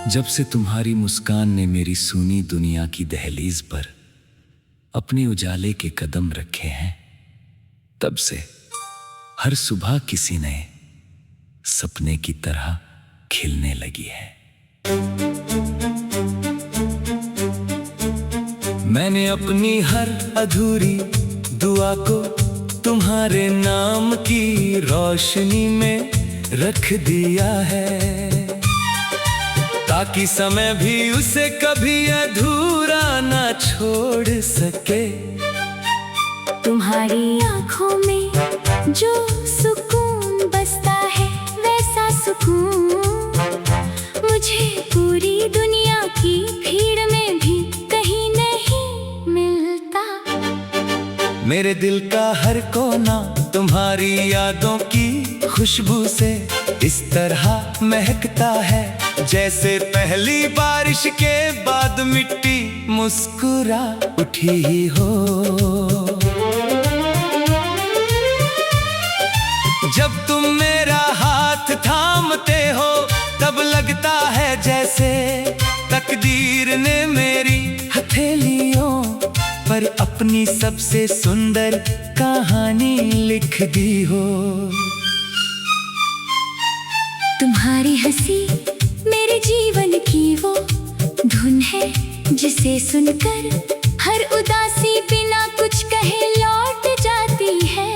जब से तुम्हारी मुस्कान ने मेरी सूनी दुनिया की दहलीज पर अपने उजाले के कदम रखे हैं, तब से हर सुबह किसी नए सपने की तरह खिलने लगी है। मैंने अपनी हर अधूरी दुआ को तुम्हारे नाम की रोशनी में रख दिया है, ताकि समय भी उसे कभी अधूरा ना छोड़ सके। तुम्हारी आंखों में जो सुकून बसता है, वैसा सुकून मुझे पूरी दुनिया की भीड़ में भी कहीं नहीं मिलता। मेरे दिल का हर कोना तुम्हारी यादों की खुशबू से इस तरह महकता है, जैसे पहली बारिश के बाद मिट्टी मुस्कुरा उठी ही हो। जब तुम मेरा हाथ थामते हो, तब लगता है जैसे तकदीर ने मेरी हथेलियों पर अपनी सबसे सुंदर कहानी लिख दी हो। तुम्हारी हंसी मेरे जीवन की वो धुन है, जिसे सुनकर हर उदासी बिना कुछ कहे लौट जाती है।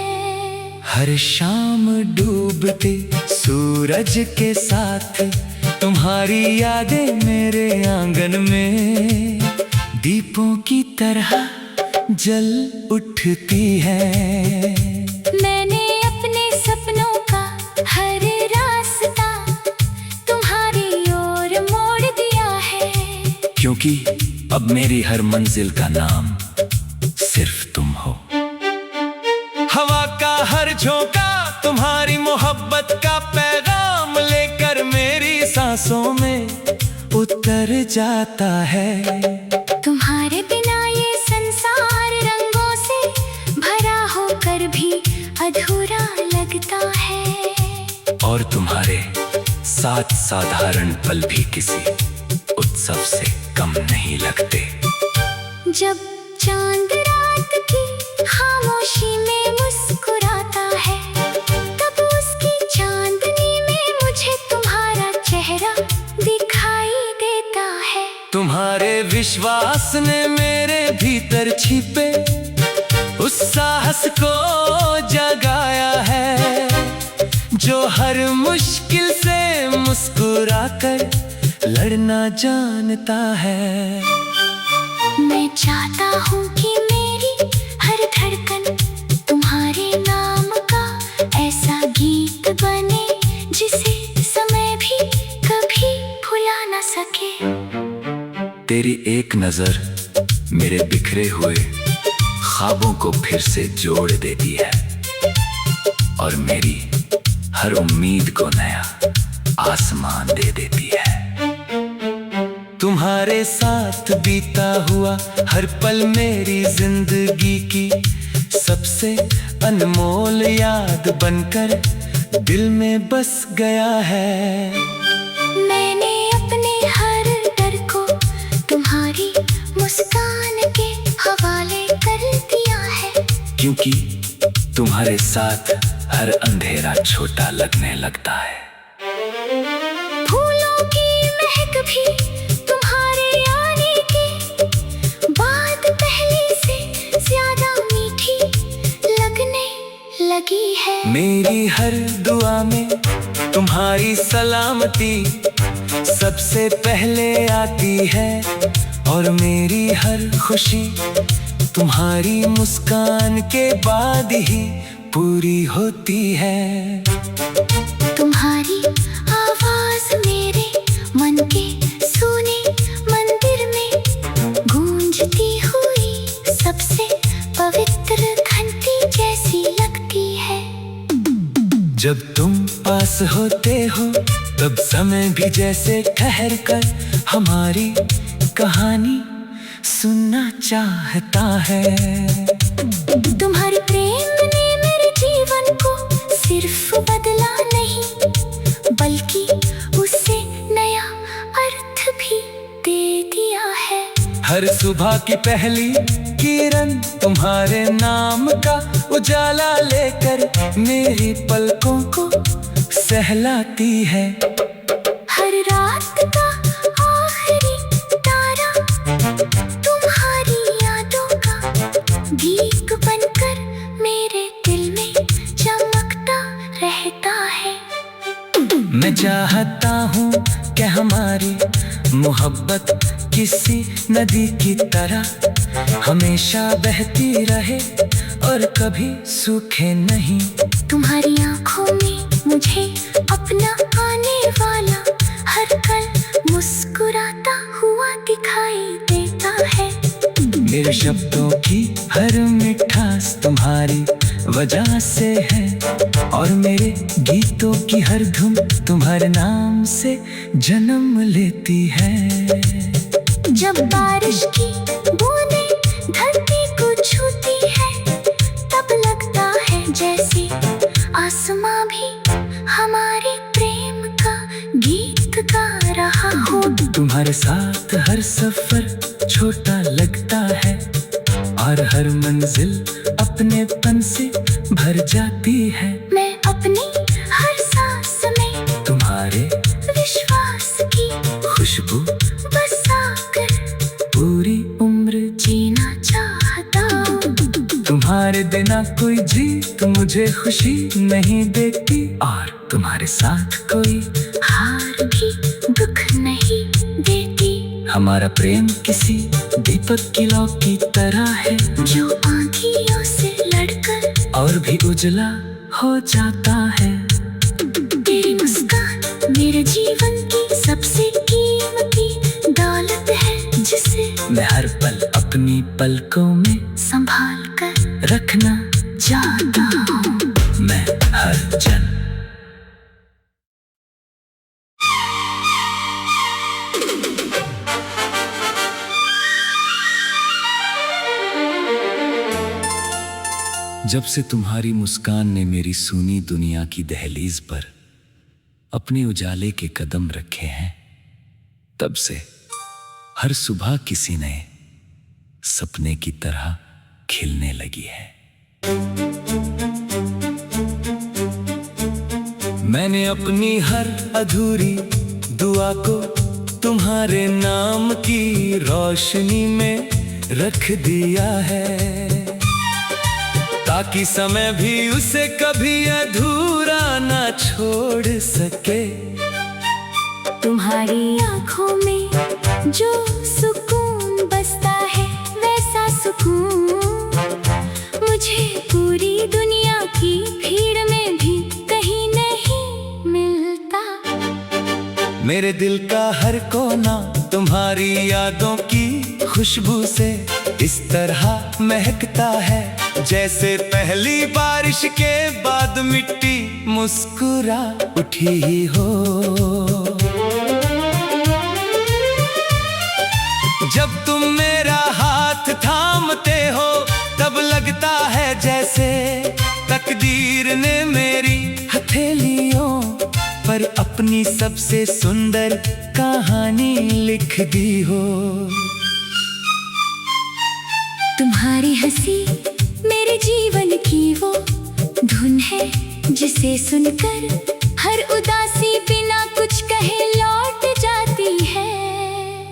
हर शाम डूबते सूरज के साथ तुम्हारी यादें मेरे आंगन में दीपों की तरह जल उठती है। मैंने अपने सपनों का हर रास्ता तुम्हारी ओर मोड़ दिया है, क्योंकि अब मेरी हर मंजिल का नाम सिर्फ तुम हो। हवा का हर झोंका तुम्हारी मोहब्बत का पैगाम लेकर मेरी सांसों में उतर जाता है। तुम्हारे बिना ये संसार रंगों से भरा होकर भी अधूरा लगता है, और तुम्हारे साथ साधारण पल भी किसी उत्सव से कम नहीं लगते। जब चांद रात की खामोशी में मुस्कुराता है, तब उसकी चांदनी में मुझे तुम्हारा चेहरा दिखाई देता है। तुम्हारे विश्वास ने मेरे भीतर छिपे उस साहस को जगाया है, जो हर मुश्किल से मुस्कुराकर लड़ना जानता है। मैं चाहता हूँ कि मेरी हर धड़कन तुम्हारे नाम का ऐसा गीत बने, जिसे समय भी कभी भुला न सके। तेरी एक नजर मेरे बिखरे हुए ख्वाबों को फिर से जोड़ देती है, और मेरी हर उम्मीद को नया आसमान दे देती है। तुम्हारे साथ बीता हुआ हर पल मेरी जिंदगी की सबसे अनमोल याद बनकर दिल में बस गया है। मैंने अपने हर डर को तुम्हारी मुस्कान के हवाले कर दिया है, क्योंकि तुम्हारे साथ हर अंधेरा छोटा लगने लगता है। फूलों की महक भी तुम्हारे आने के बाद पहले से ज्यादा मीठी लगने लगी है। मेरी हर दुआ में तुम्हारी सलामती सबसे पहले आती है, और मेरी हर खुशी तुम्हारी मुस्कान के बाद ही पूरी होती है। तुम्हारी आवाज मेरे मन के सूने मंदिर में गूंजती हुई सबसे पवित्र घंटी जैसी लगती है। जब तुम पास होते हो, तब समय भी जैसे ठहर कर हमारी कहानी सुनना चाहता है। तुम्हारे प्रेम ने मेरे जीवन को सिर्फ बदला नहीं, बल्कि उससे नया अर्थ हर सुबह की पहली किरण तुम्हारे नाम का उजाला लेकर मेरी पलकों को सहलाती है। हर रात का आखिरी तारा तुम्हारी यादों का दीप बनकर मेरे दिल में चमकता रहता है। मैं चाहता हूँ कि हमारी मोहब्बत किसी नदी की तरह हमेशा बहती रहे और कभी सूखे नहीं। तुम्हारी आंखों में मुझे अपना आने वाला हर पल मुस्कुराता हुआ दिखाई देता है। मेरे शब्दों की हर मिठास तुम्हारी वजह से है और मेरे गीतों की हर धुन तुम्हारे नाम से जन्म लेती है। जब बारिश की बूंदें धरती को छूती है तब लगता है जैसे आसमां भी हमारे प्रेम का गीत गा रहा हो। तुम्हारे साथ हर सफर छोटा लगता है और हर मंजिल अपनेपन से भर जाती है। मैं अपनी हर सांस में तुम्हारे विश्वास की खुशबू बसाकर पूरी उम्र जीना चाहता हूँ। तुम्हारे बिना कोई जीत मुझे खुशी नहीं देती और तुम्हारे साथ कोई हार भी दुख नहीं देती। हमारा प्रेम किसी दीपक की लौ की तरह है जो आँखियों से लड़कर और भी उजला हो जाता है। तेरी मुस्कान मेरे जीवन की सबसे कीमती दौलत है जिसे मैं हर पल अपनी पलकों में संभाल कर रखना चाहता हूँ। मैं हर जन जब से तुम्हारी मुस्कान ने मेरी सूनी दुनिया की दहलीज पर अपने उजाले के कदम रखे हैं, तब से हर सुबह किसी नए सपने की तरह खिलने लगी है। मैंने अपनी हर अधूरी दुआ को तुम्हारे नाम की रोशनी में रख दिया है ताकि समय भी उसे कभी अधूरा ना छोड़ सके। तुम्हारी आंखों में जो सुकून बसता है वैसा सुकून मुझे पूरी दुनिया की भीड़ में भी कहीं नहीं मिलता। मेरे दिल का हर कोना तुम्हारी यादों की खुशबू से इस तरह महकता है जैसे पहली बारिश के बाद मिट्टी मुस्कुरा उठी हो। जब तुम मेरा हाथ थामते हो तब लगता है जैसे तकदीर ने मेरी हथेलियों पर अपनी सबसे सुंदर कहानी लिख दी हो। तुम्हारी हंसी मेरे जीवन की वो धुन है जिसे सुनकर हर उदासी बिना कुछ कहे लौट जाती है।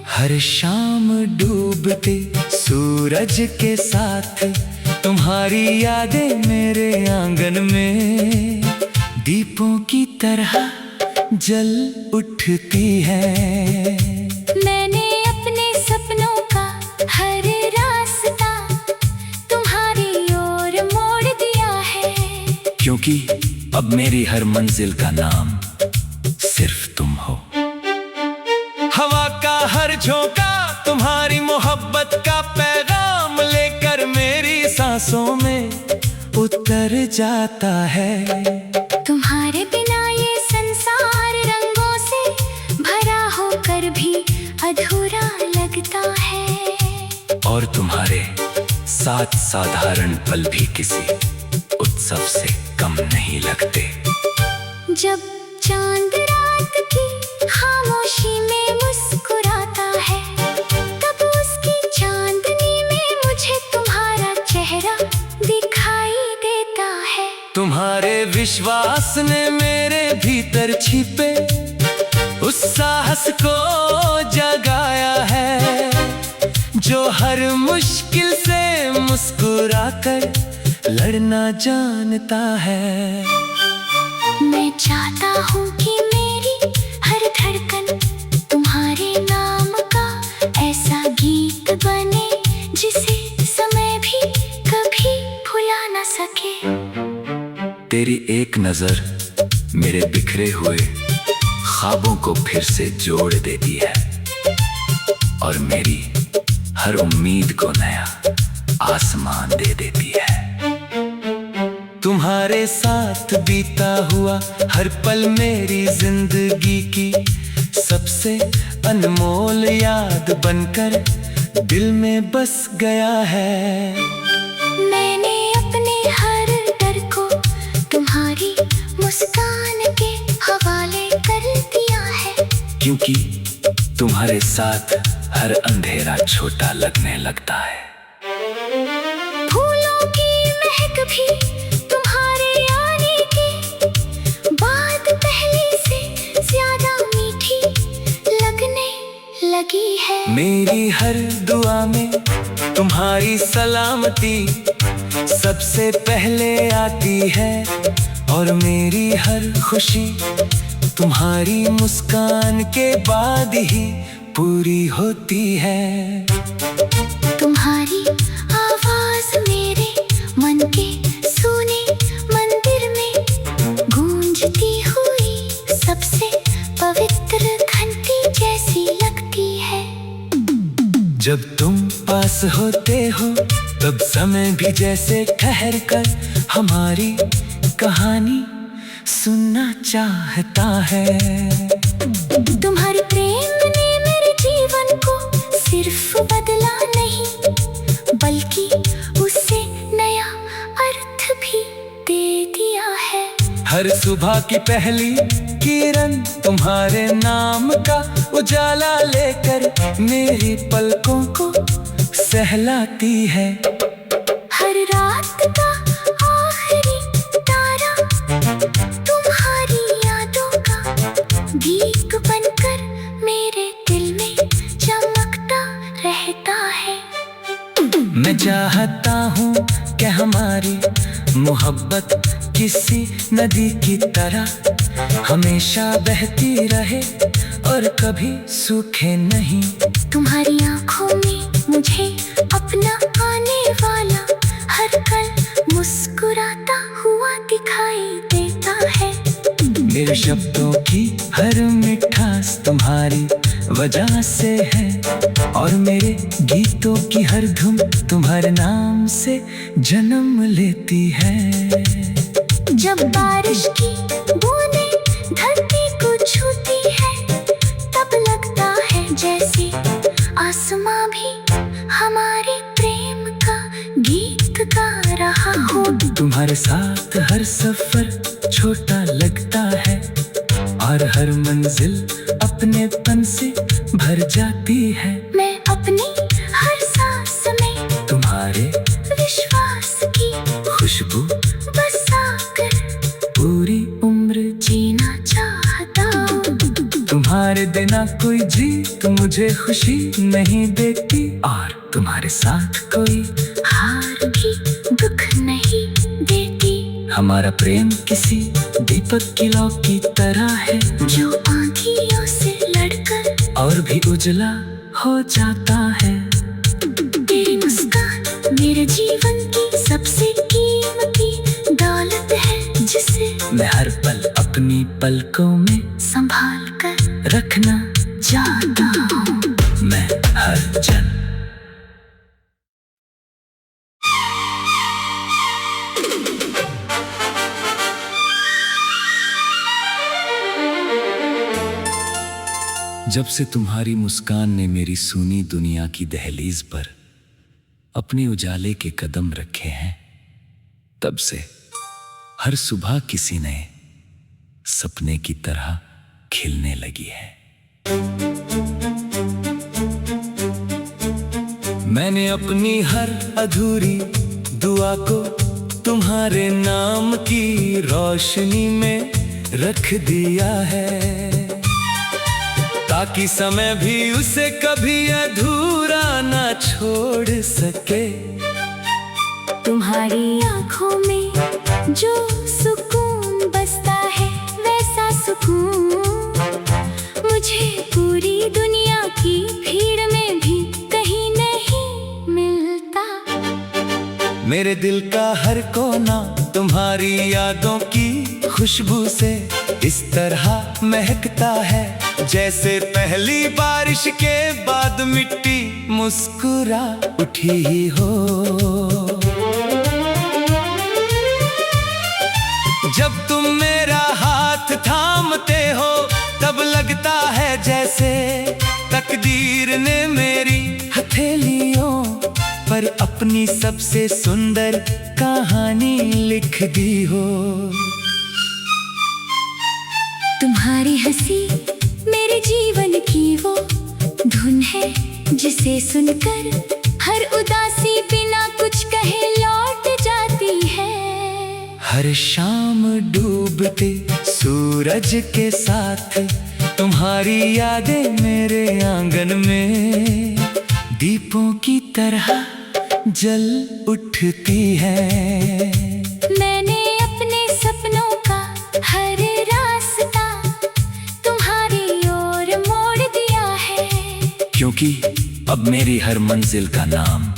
हर शाम डूबते सूरज के साथ तुम्हारी यादें मेरे आंगन में दीपों की तरह जल उठती है। मैंने अपने सपनों का हर रास्ता तुम्हारी ओर मोड़ दिया है क्योंकि अब मेरी हर मंजिल का नाम सिर्फ तुम हो। हवा का हर झोंका तुम्हारी मोहब्बत का पैगाम लेकर मेरी सांसों में उतर जाता है। तुम्हारे बिना ये संसार रंगों से भरा होकर भी अधूरा लगता है और तुम्हारे साथ साधारण पल भी किसी उत्सव से कम नहीं लगते। जब चांद रात की खामोशी में मुस्कुराता है तब उसकी तुम्हारे विश्वास ने मेरे भीतर छिपे उस साहस को जगाया है, जो हर मुश्किल से मुस्कुराकर लड़ना जानता है। मैं चाहता हूँ कि मेरी हर धड़कन तुम्हारे नाम का ऐसा गीत बने, जिसे समय भी कभी भुला न सके। तेरी एक नजर मेरे बिखरे हुए ख्वाबों को फिर से जोड़ देती है और मेरी हर उम्मीद को नया आसमान दे देती है। तुम्हारे साथ बीता हुआ हर पल मेरी जिंदगी की सबसे अनमोल याद बनकर दिल में बस गया है। मैंने अपने हर डर को तुम्हारी मुस्कान के हवाले कर दिया है, क्योंकि तुम्हारे साथ हर अंधेरा छोटा लगने लगता है। फूलों की महक भी तुम्हारे आने के बाद पहले से ज्यादा मीठी लगने लगी है। मेरी हर दुआ में तुम्हारी सलामती सबसे पहले आती है और मेरी हर खुशी तुम्हारी मुस्कान के बाद ही पूरी होती है। तुम्हारी आवाज मेरे मन के सोने मंदिर में गूंजती हुई सबसे पवित्र घंटी जैसी लगती है। जब तुम पास होते हो तब समय भी जैसे ठहर कर हमारी कहानी सुनना चाहता है। तुम्हारे प्रेम ने मेरे जीवन को सिर्फ बदला नहीं, बल्कि उससे नया अर्थ भी दे दिया है। हर सुबह की पहली किरण तुम्हारे नाम का उजाला लेकर मेरी पलकों को सहलाती है। हर रात का आखिरी तारा तुम्हारी यादों का भीख बनकर मेरे दिल में चमकता रहता है। मैं चाहता हूँ कि हमारी मोहब्बत किसी नदी की तरह हमेशा बहती रहे और कभी सूखे नहीं। तुम्हारी आंखों में मुझे अपना आने वाला हर पल मुस्कुराता हुआ दिखाई देता है। मेरे शब्दों की हर मिठास तुम्हारी वजह से है और मेरे गीतों की हर धुन तुम्हारे नाम से जन्म लेती है। जब बारिश की बूंदें धरती को छूती है तब लगता है जैसे आसमां भी हमारे प्रेम का गीत गा रहा हो। तुम्हारे साथ हर सफर छोटा लगता है और हर मंजिल अपनेपन से भर जाती है। मैं अपनी हर सांस में तुम्हारे विश्वास की खुशबू बसाकर पूरी उम्र जीना चाहता हूँ। तुम्हारे बिना कोई जीत मुझे खुशी नहीं देती और तुम्हारे साथ कोई हार भी दुख नहीं देती। हमारा प्रेम किसी दीपक की लौ की तरह है जो आंधियों से लड़कर और भी उजला हो जाता है। तेरी मुस्कान मेरे जीवन की सबसे कीमती दौलत है, जिसे मैं हर पल अपनी पलकों में संभाल कर रखना चाहता हूँ। मैं हर जन जब से तुम्हारी मुस्कान ने मेरी सूनी दुनिया की दहलीज पर अपने उजाले के कदम रखे हैं, तब से हर सुबह किसी नए सपने की तरह खिलने लगी है। मैंने अपनी हर अधूरी दुआ को तुम्हारे नाम की रोशनी में रख दिया है, ताकि समय भी उसे कभी अधूरा ना छोड़ सके। तुम्हारी आंखों में जो सुकून बसता है, वैसा सुकून मुझे पूरी दुनिया की भीड़ में भी कहीं नहीं मिलता। मेरे दिल का हर कोना तुम्हारी यादों की खुशबू से इस तरह महकता है, जैसे पहली बारिश के बाद मिट्टी मुस्कुरा उठी ही हो। जब तुम मेरा हाथ थामते हो, तब लगता है जैसे तकदीर ने मेरी हथेलियों पर अपनी सबसे सुंदर कहानी लिख दी हो। तुम्हारी हंसी मेरे जीवन की वो धुन है, जिसे सुनकर हर उदासी बिना कुछ कहे लौट जाती है। हर शाम डूबते सूरज के साथ तुम्हारी यादें मेरे आंगन में दीपों की तरह जल उठती है। मैंने अपने सपनों का हर रास्ता तुम्हारी ओर मोड़ दिया है, क्योंकि अब मेरी हर मंजिल का नाम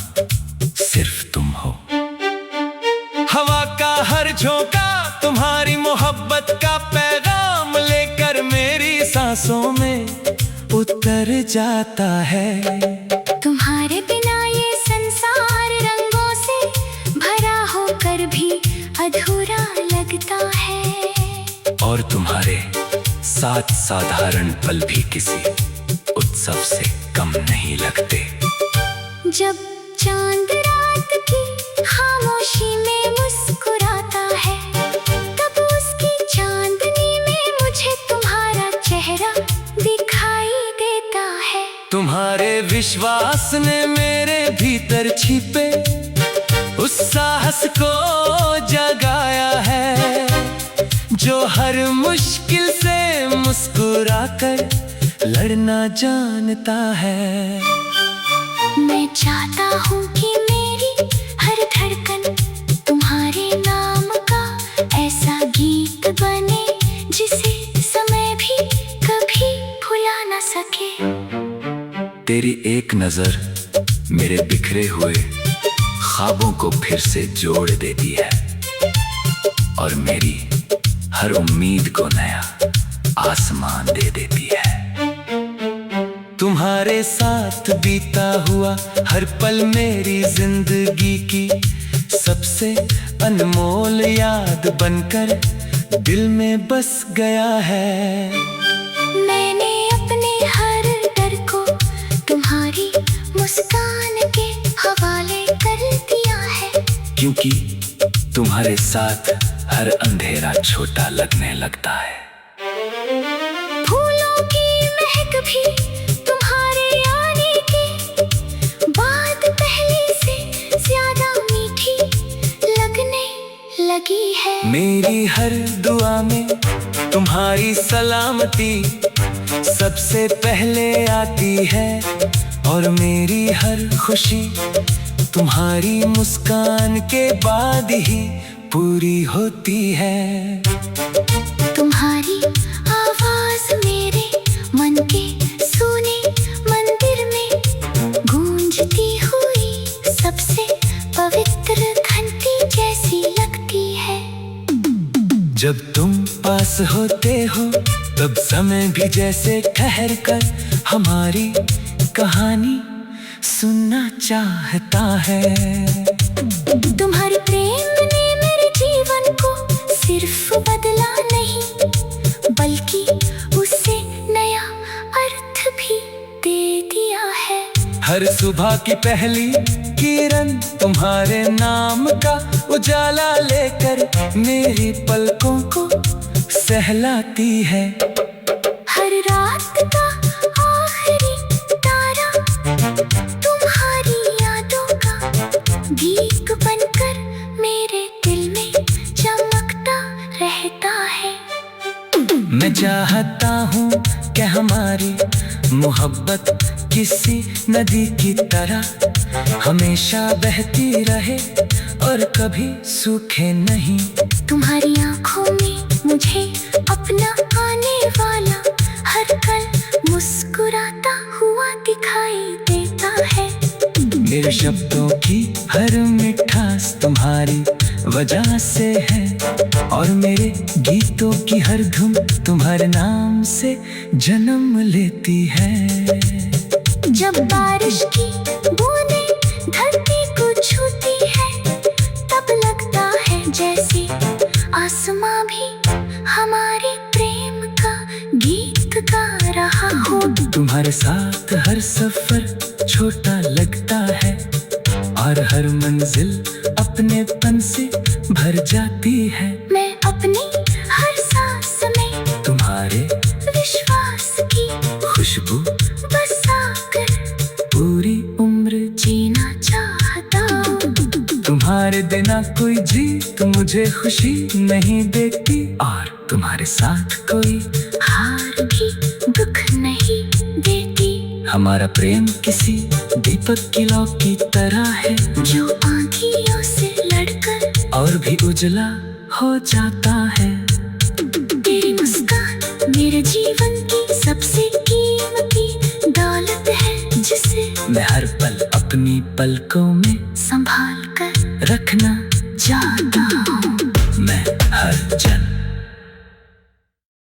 सिर्फ तुम हो। हवा का हर झोंका तुम्हारी मोहब्बत का पैगाम लेकर मेरी सांसों में उतर जाता है। तुम्हारे बिना ये संसार रंगों से भरा होकर भी अधूरा लगता है, और तुम्हारे साथ साधारण पल भी किसी उत्सव से कम नहीं लगते। जब चांद रात की खामोशी में मुस्कुराता है, तब उसकी चांदनी में मुझे तुम्हारा चेहरा दिखाई देता है। तुम्हारे विश्वास ने मेरे भीतर छिपे उस साहस को जगाया है, जो हर मुश्किल से मुस्कुराकर लड़ना जानता है। मैं चाहता हूँ कि मेरी हर धड़कन तुम्हारे नाम का ऐसा गीत बने, जिसे समय भी कभी भुला न सके। तेरी एक नजर मेरे बिखरे हुए ख्वाबों को फिर से जोड़ देती है, और मेरी हर उम्मीद को नया आसमान दे देती है। तुम्हारे साथ बीता हुआ हर पल मेरी जिंदगी की सबसे अनमोल याद बनकर दिल में बस गया है। मैंने अपने हर डर को तुम्हारी मुस्कान के हवाले कर दिया है, क्योंकि तुम्हारे साथ हर अंधेरा छोटा लगने लगता है। फूलों की महक भी तुम्हारे आने के बाद पहले से ज्यादा मीठी लगने लगी है। मेरी हर दुआ में तुम्हारी सलामती सबसे पहले आती है, और मेरी हर खुशी तुम्हारी मुस्कान के बाद ही पूरी होती है। तुम्हारी आवाज मेरे मन के सोने मंदिर में गूंजती हुई सबसे पवित्र घंटी जैसी लगती है। जब तुम पास होते हो तब समय भी जैसे ठहर कर हमारी कहानी सुनना चाहता है। तुम्हारे प्रेम ने मेरे जीवन को सिर्फ बदला नहीं, बल्कि उससे नया अर्थ भी दे दिया है। हर सुबह की पहली किरण तुम्हारे नाम का उजाला लेकर मेरी पलकों को सहलाती है। हर रात का आखिरी तारा तुम्हारी यादों का भीख बनकर मेरे दिल मैं चाहता हूँ कि हमारी मोहब्बत किसी नदी की तरह हमेशा बहती रहे और कभी सूखे नहीं। तुम्हारी आंखों में मुझे अपना आने वाला हर पल मुस्कुराता हुआ दिखाई देता है। मेरे शब्दों की हर मिठास तुम्हारी वजह से है और मेरे गीतों की हर धुन तुम्हारे नाम से जन्म लेती है। जब बारिश की बूंदें धरती को छूती है तब लगता है जैसे आसमां भी हमारे प्रेम का गीत गा रहा हो। तुम्हारे साथ हर सफर छोटा लगता है और हर मंजिल अपनेपन से भर जाती है। मैं अपनी हर सांस में तुम्हारे विश्वास की खुशबू बसाकर पूरी उम्र जीना चाहता हूँ। तुम्हारे बिना कोई जीत मुझे खुशी नहीं देती और तुम्हारे साथ कोई हार भी दुख नहीं देती। हमारा प्रेम किसी दीपक की लौ की तरह है जो आँखियों से लड़कर और भी उजला हो जाता है। तेरी मुस्कान मेरे जीवन की सबसे कीमती दौलत है जिसे मैं हर पल अपनी पलकों में संभाल कर रखना चाहता हूँ। मैं हर जन्म